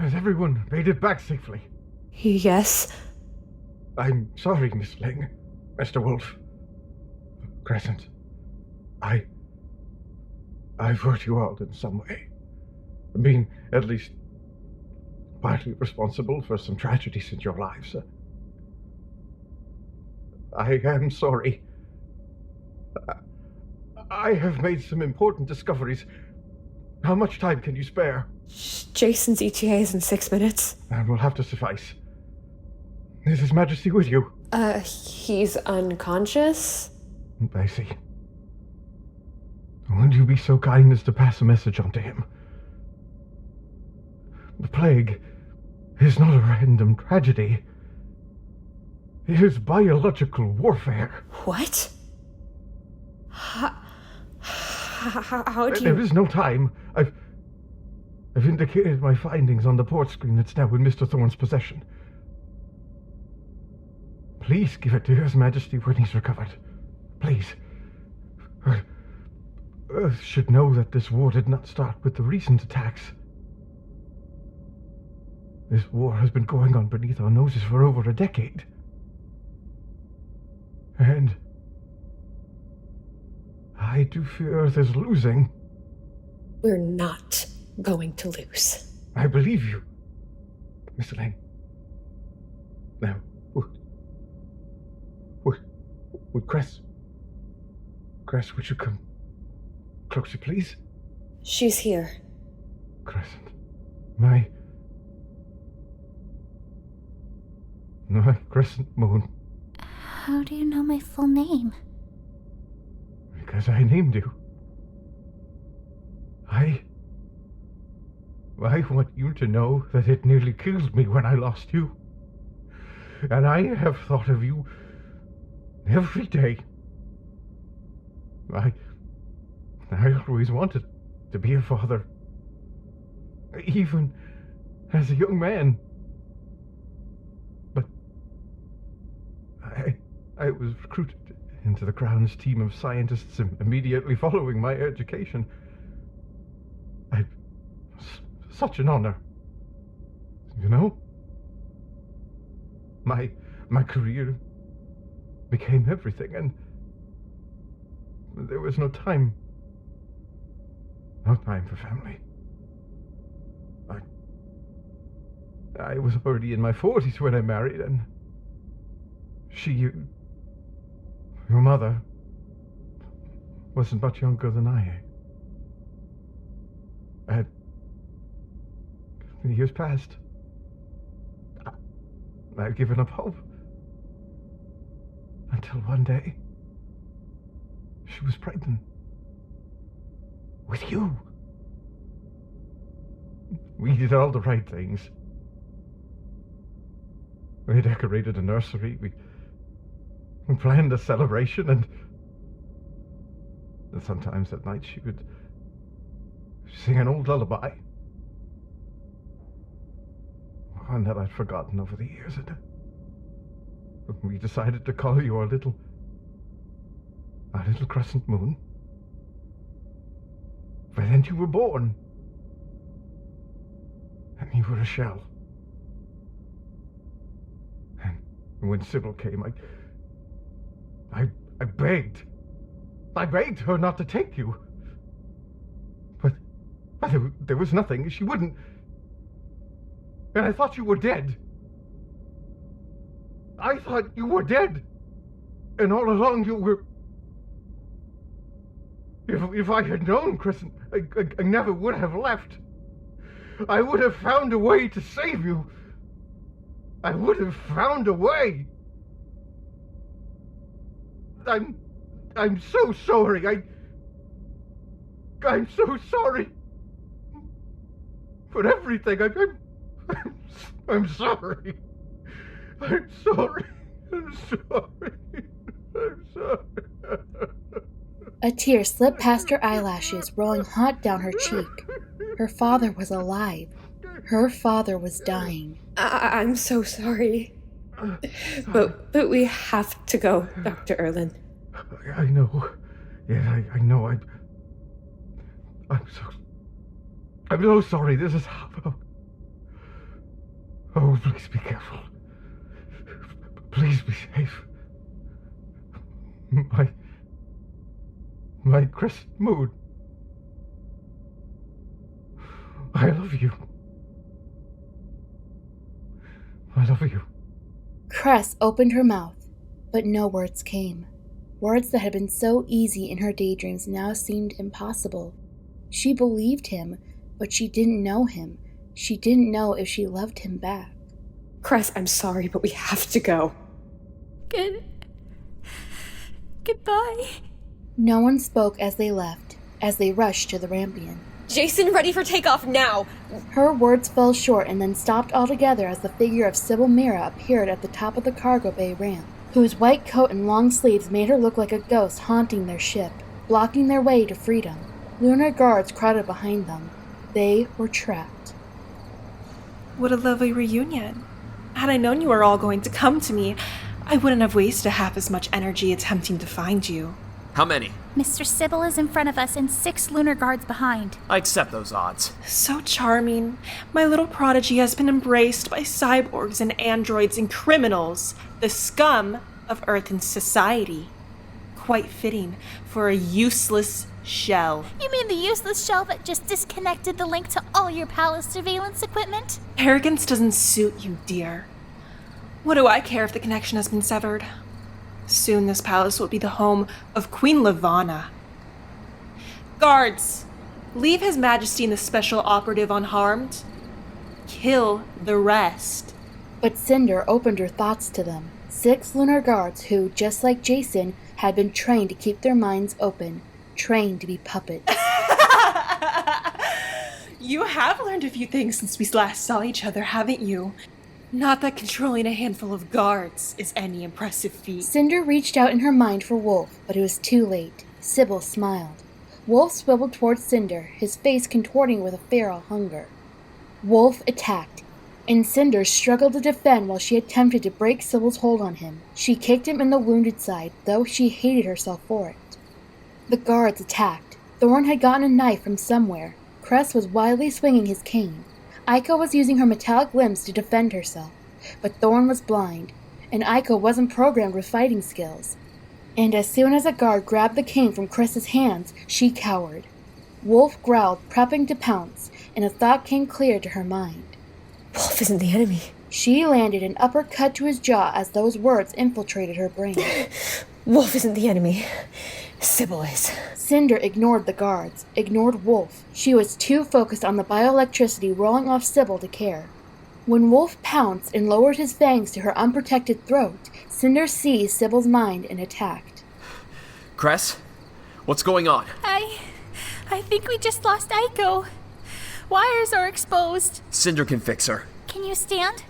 Has everyone made it back safely? Yes. I'm sorry, Miss Ling. Mr. Wolf. Crescent. I've hurt you all in some way. Being at least partly responsible for some tragedies in your lives. I am sorry. I have made some important discoveries. How much time can you spare? Jason's ETA is in 6 minutes. That will have to suffice. Is His Majesty with you? He's unconscious? I see. Would you be so kind as to pass a message on to him? The plague is not a random tragedy. It is biological warfare. What? How do you... There is no time. I've indicated my findings on the port screen that's now in Mr. Thorne's possession. Please give it to His Majesty when he's recovered. Please. Earth should know that this war did not start with the recent attacks. This war has been going on beneath our noses for over a decade. And I do fear Earth is losing. We're not going to lose. I believe you, Miss Ling. Now, would Cress, would you come closer, please? She's here. Crescent, my crescent moon. How do you know my full name? Because I named you. I want you to know that it nearly killed me when I lost you. And I have thought of you every day. I always wanted to be a father. Even as a young man. But I was recruited into the Crown's team of scientists immediately following my education. Such an honor. You know? My career became everything, and there was no time for family. I was already in my 40s when I married, and your mother, wasn't much younger than I. The years passed. I'd given up hope. Until one day, she was pregnant. With you. We did all the right things. We decorated a nursery, we planned a celebration, and sometimes at night she would sing an old lullaby. One that I'd forgotten over the years, and we decided to call you our little crescent moon. But then you were born. And you were a shell. And when Sybil came, I begged. I begged her not to take you. But there was nothing. She wouldn't. And I thought you were dead. I thought you were dead. And all along you were... If I had known, Crescent, I never would have left. I would have found a way to save you. I would have found a way. I'm so sorry. I'm so sorry. For everything. I'm sorry. I'm sorry. I'm sorry. I'm sorry. A tear slipped past her eyelashes, rolling hot down her cheek. Her father was alive. Her father was dying. I'm so sorry. But we have to go, Dr. Erlin. I know. Yeah, I know. I'm so sorry. This is... Oh, please be careful. Please be safe. My crescent moon. I love you. I love you. Cress opened her mouth, but no words came. Words that had been so easy in her daydreams now seemed impossible. She believed him, but she didn't know him. She didn't know if she loved him back. Cress, I'm sorry, but we have to go. Goodbye. No one spoke as they left, as they rushed to the Rampion. Jason, ready for takeoff now! Her words fell short and then stopped altogether as the figure of Sybil Mira appeared at the top of the cargo bay ramp, whose white coat and long sleeves made her look like a ghost haunting their ship, blocking their way to freedom. Lunar guards crowded behind them. They were trapped. What a lovely reunion. Had I known you were all going to come to me, I wouldn't have wasted half as much energy attempting to find you. How many? Mr. Sybil is in front of us and 6 lunar guards behind. I accept those odds. So charming. My little prodigy has been embraced by cyborgs and androids and criminals, the scum of Earth and society. Quite fitting for a useless shell. You mean the useless shell that just disconnected the link to all your palace surveillance equipment? Arrogance doesn't suit you, dear. What do I care if the connection has been severed? Soon this palace will be the home of Queen Levana. Guards, leave His Majesty and the special operative unharmed. Kill the rest. But Cinder opened her thoughts to them. 6 lunar guards who, just like Jason, had been trained to keep their minds open, trained to be puppets. You have learned a few things since we last saw each other, haven't you? Not that controlling a handful of guards is any impressive feat. Cinder reached out in her mind for Wolf, but it was too late. Sybil smiled. Wolf swiveled towards Cinder, his face contorting with a feral hunger. Wolf attacked, and Cinder struggled to defend while she attempted to break Sybil's hold on him. She kicked him in the wounded side, though she hated herself for it. The guards attacked. Thorne had gotten a knife from somewhere. Cress was wildly swinging his cane. Aiko was using her metallic limbs to defend herself, but Thorne was blind, and Aiko wasn't programmed with fighting skills. And as soon as a guard grabbed the cane from Cress's hands, she cowered. Wolf growled, prepping to pounce, and a thought came clear to her mind. Wolf isn't the enemy. She landed an uppercut to his jaw as those words infiltrated her brain. Wolf isn't the enemy. Sybil is. Cinder ignored the guards, ignored Wolf. She was too focused on the bioelectricity rolling off Sybil to care. When Wolf pounced and lowered his fangs to her unprotected throat, Cinder seized Sybil's mind and attacked. Cress? What's going on? I think we just lost Aiko. Wires are exposed. Cinder can fix her. Can you stand?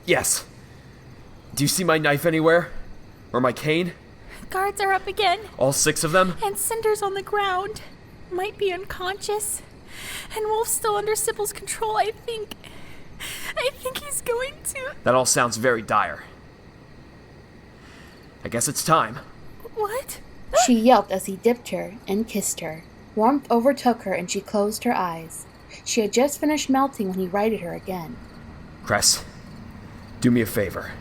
Yes. Do you see my knife anywhere? Or my cane? Guards are up again. All 6 of them? And Cinder's on the ground. Might be unconscious. And Wolf's still under Sybil's control, I think he's going to... That all sounds very dire. I guess it's time. What? She yelped as he dipped her and kissed her. Warmth overtook her and she closed her eyes. She had just finished melting when he righted her again. Cress, do me a favor.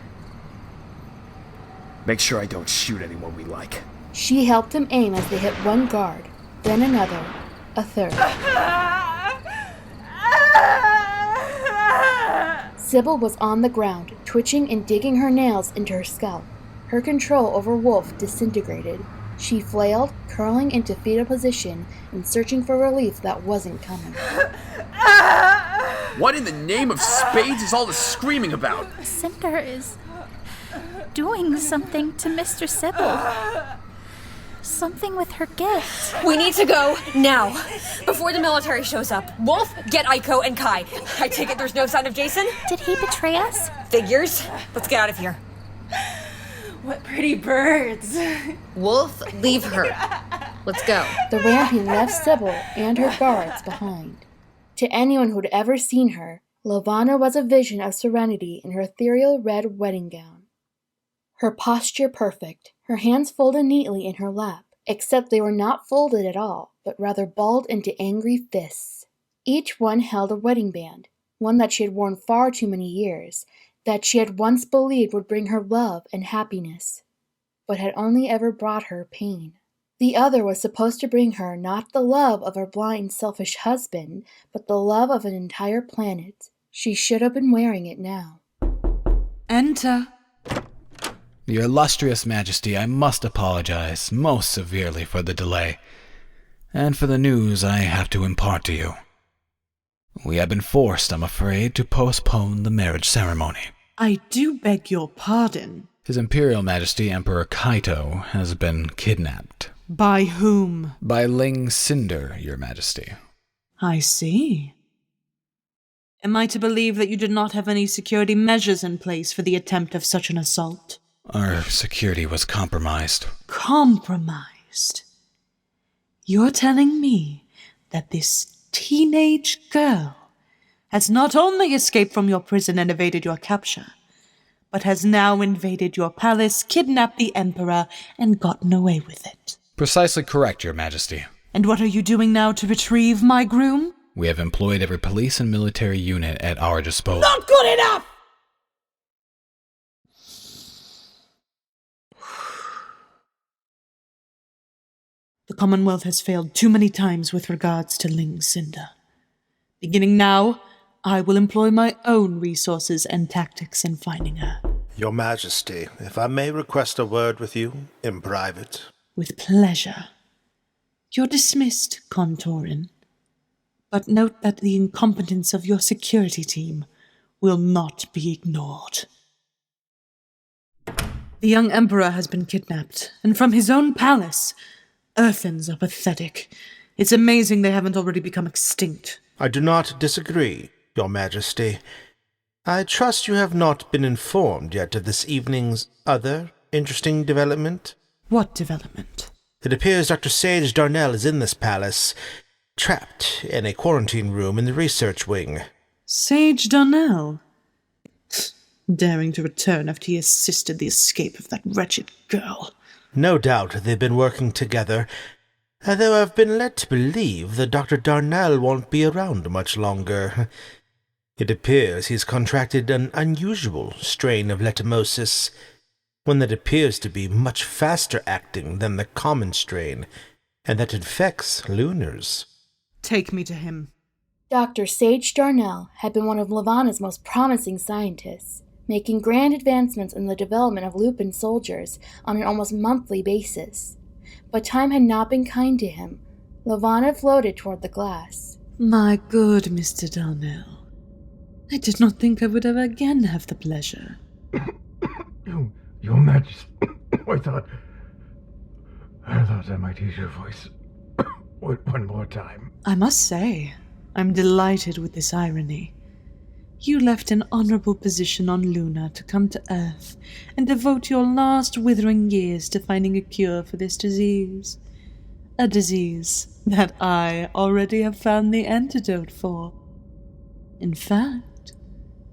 Make sure I don't shoot anyone we like. She helped him aim as they hit one guard, then another, a third. Sybil was on the ground, twitching and digging her nails into her scalp. Her control over Wolf disintegrated. She flailed, curling into fetal position and searching for relief that wasn't coming. What in the name of spades is all this screaming about? Cinder is doing something to Mr. Sybil. Something with her gift. We need to go now, before the military shows up. Wolf, get Aiko and Kai. I take it there's no sign of Jason? Did he betray us? Figures. Let's get out of here. What pretty birds. Wolf, leave her. Let's go. The Rampion left Sybil and her guards behind. To anyone who'd ever seen her, Levana was a vision of serenity in her ethereal red wedding gown. Her posture perfect, her hands folded neatly in her lap, except they were not folded at all, but rather balled into angry fists. Each one held a wedding band, one that she had worn far too many years, that she had once believed would bring her love and happiness, but had only ever brought her pain. The other was supposed to bring her not the love of her blind, selfish husband, but the love of an entire planet. She should have been wearing it now. Enter. Your illustrious majesty, I must apologize most severely for the delay, and for the news I have to impart to you. We have been forced, I'm afraid, to postpone the marriage ceremony. I do beg your pardon. His Imperial Majesty Emperor Kaito has been kidnapped. By whom? By Ling Cinder, your majesty. I see. Am I to believe that you did not have any security measures in place for the attempt of such an assault? Our security was compromised. Compromised? You're telling me that this teenage girl has not only escaped from your prison and evaded your capture, but has now invaded your palace, kidnapped the Emperor, and gotten away with it? Precisely correct, your majesty. And what are you doing now to retrieve my groom? We have employed every police and military unit at our disposal. Not good enough! The Commonwealth has failed too many times with regards to Ling Cinder. Beginning now, I will employ my own resources and tactics in finding her. Your Majesty, if I may request a word with you in private. With pleasure. You're dismissed, Contourin. But note that the incompetence of your security team will not be ignored. The young Emperor has been kidnapped, and from his own palace. Earthens are pathetic. It's amazing they haven't already become extinct. I do not disagree, Your Majesty. I trust you have not been informed yet of this evening's other interesting development? What development? It appears Dr. Sage Darnell is in this palace, trapped in a quarantine room in the research wing. Sage Darnell? Daring to return after he assisted the escape of that wretched girl. No doubt they've been working together, though I've been led to believe that Dr. Darnell won't be around much longer. It appears he's contracted an unusual strain of letomosis, one that appears to be much faster acting than the common strain, and that infects lunars. Take me to him. Dr. Sage Darnell had been one of Levana's most promising scientists, making grand advancements in the development of Lupin soldiers on an almost monthly basis. But time had not been kind to him. Levana floated toward the glass. My good Mr. Darnell, I did not think I would ever again have the pleasure. Your Majesty, I thought I might use your voice one more time. I must say, I'm delighted with this irony. You left an honorable position on Luna to come to Earth and devote your last withering years to finding a cure for this disease. A disease that I already have found the antidote for. In fact,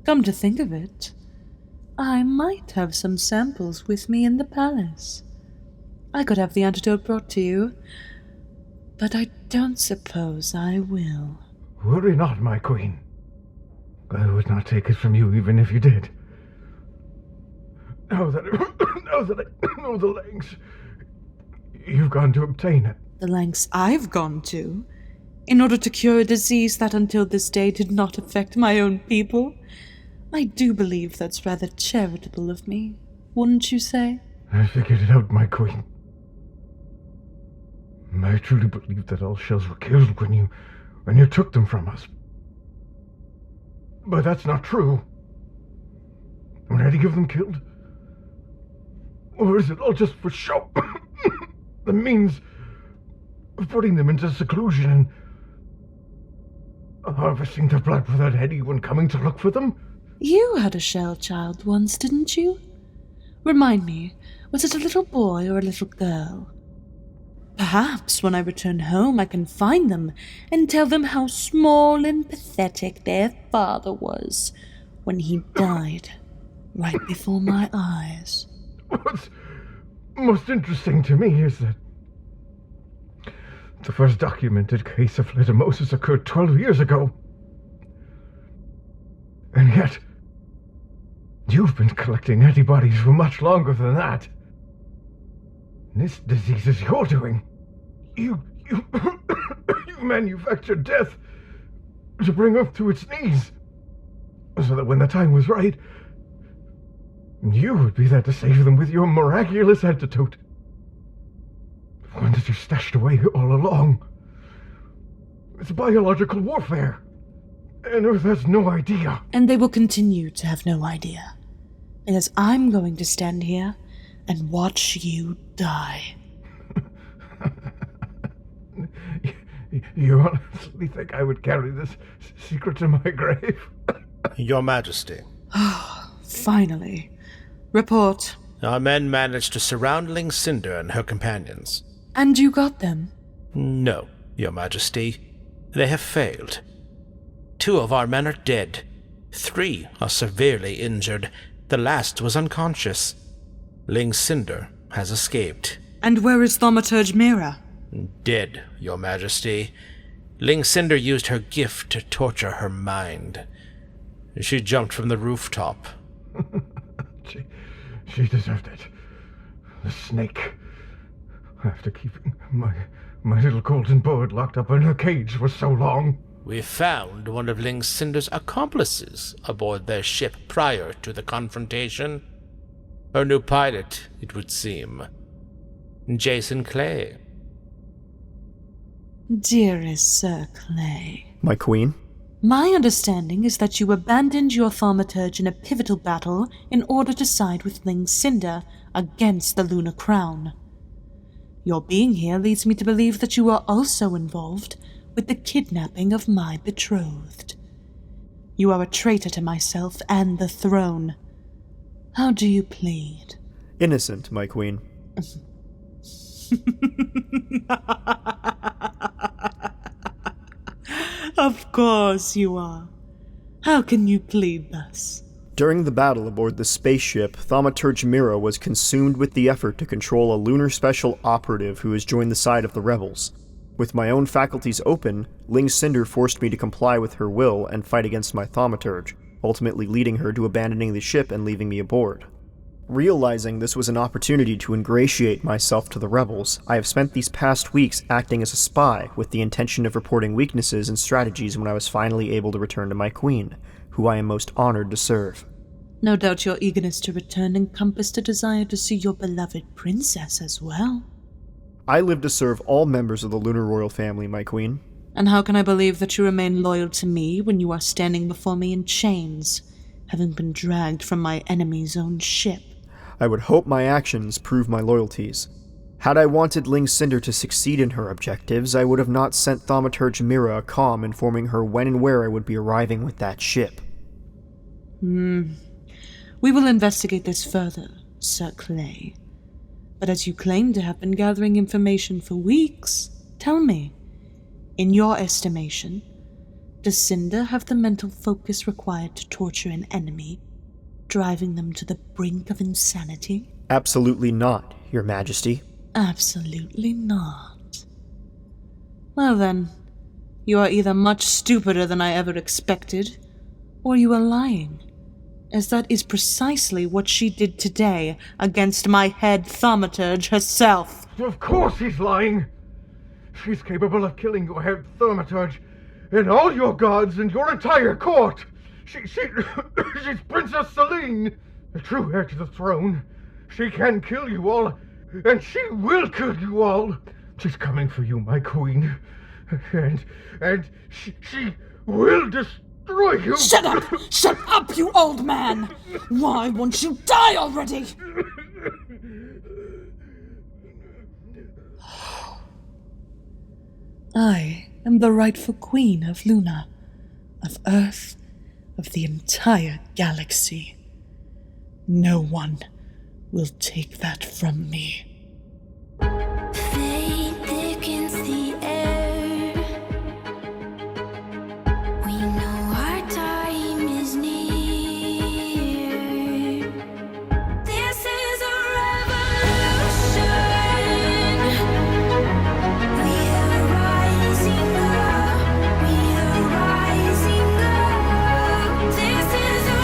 come to think of it, I might have some samples with me in the palace. I could have the antidote brought to you, but I don't suppose I will. Worry not, my queen. I would not take it from you even if you did. Now that I know the lengths you've gone to obtain it. The lengths I've gone to, in order to cure a disease that until this day did not affect my own people. I do believe that's rather charitable of me, wouldn't you say? I figured it out, my queen. I truly believed that all shells were killed when you took them from us. But that's not true. Were any of them killed? Or is it all just for show? The means of putting them into seclusion and harvesting their blood without anyone coming to look for them? You had a shell child once, didn't you? Remind me, was it a little boy or a little girl? Perhaps when I return home I can find them and tell them how small and pathetic their father was when he died right before my eyes. What's most interesting to me is that the first documented case of letomosis occurred 12 years ago. yet you've been collecting antibodies for much longer than that. This disease is your doing. You you manufactured death to bring Earth to its knees, so that when the time was right, you would be there to save them with your miraculous antidote. One that you stashed away all along. It's biological warfare, and Earth has no idea. And they will continue to have no idea, because I'm going to stand here and watch you die. You honestly think I would carry this secret to my grave? Your Majesty. Finally. Report. Our men managed to surround Ling Cinder and her companions. And you got them? No, Your Majesty. They have failed. 2 of our men are dead. 3 are severely injured. The last was unconscious. Ling Cinder has escaped. And where is Thaumaturge Mira? Dead, Your Majesty. Ling Cinder used her gift to torture her mind. She jumped from the rooftop. She deserved it. The snake. After keeping my little golden bird locked up in her cage for so long. We found one of Ling Cinder's accomplices aboard their ship prior to the confrontation. Her new pilot, it would seem. Jason Clay. Dearest Sir Clay. My queen? My understanding is that you abandoned your thaumaturge in a pivotal battle in order to side with Ling Cinder against the Lunar Crown. Your being here leads me to believe that you are also involved with the kidnapping of my betrothed. You are a traitor to myself and the throne. How do you plead? Innocent, my queen. Of course you are. How can you plead thus? During the battle aboard the spaceship, Thaumaturge Mira was consumed with the effort to control a lunar special operative who has joined the side of the rebels. With my own faculties open, Ling Cinder forced me to comply with her will and fight against my thaumaturge, ultimately leading her to abandoning the ship and leaving me aboard. Realizing this was an opportunity to ingratiate myself to the rebels, I have spent these past weeks acting as a spy with the intention of reporting weaknesses and strategies when I was finally able to return to my queen, who I am most honored to serve. No doubt your eagerness to return encompassed a desire to see your beloved princess as well. I live to serve all members of the Lunar Royal family, my queen. And how can I believe that you remain loyal to me when you are standing before me in chains, having been dragged from my enemy's own ship? I would hope my actions prove my loyalties. Had I wanted Ling Cinder to succeed in her objectives, I would have not sent Thaumaturge Mira a comm informing her when and where I would be arriving with that ship. We will investigate this further, Sir Clay. But as you claim to have been gathering information for weeks, tell me, in your estimation, does Cinder have the mental focus required to torture an enemy, driving them to the brink of insanity? Absolutely not, Your Majesty. Absolutely not. Well then, you are either much stupider than I ever expected, or you are lying, as that is precisely what she did today against my head thaumaturge herself. Of course he's lying. She's capable of killing your head thaumaturge and all your guards and your entire court. She's Princess Celine, the true heir to the throne. She can kill you all, and she will kill you all. She's coming for you, my queen, and she will destroy you. Shut up! Shut up, you old man! Why won't you die already? I am the rightful queen of Luna, of Earth, of the entire galaxy. No one will take that from me. Fate thickens the air. We know our time is near. This is a revolution. We are rising up. We are rising up. This is a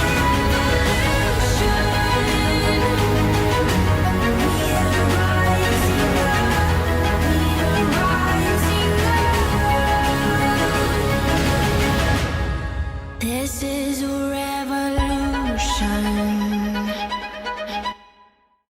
This is a revolution.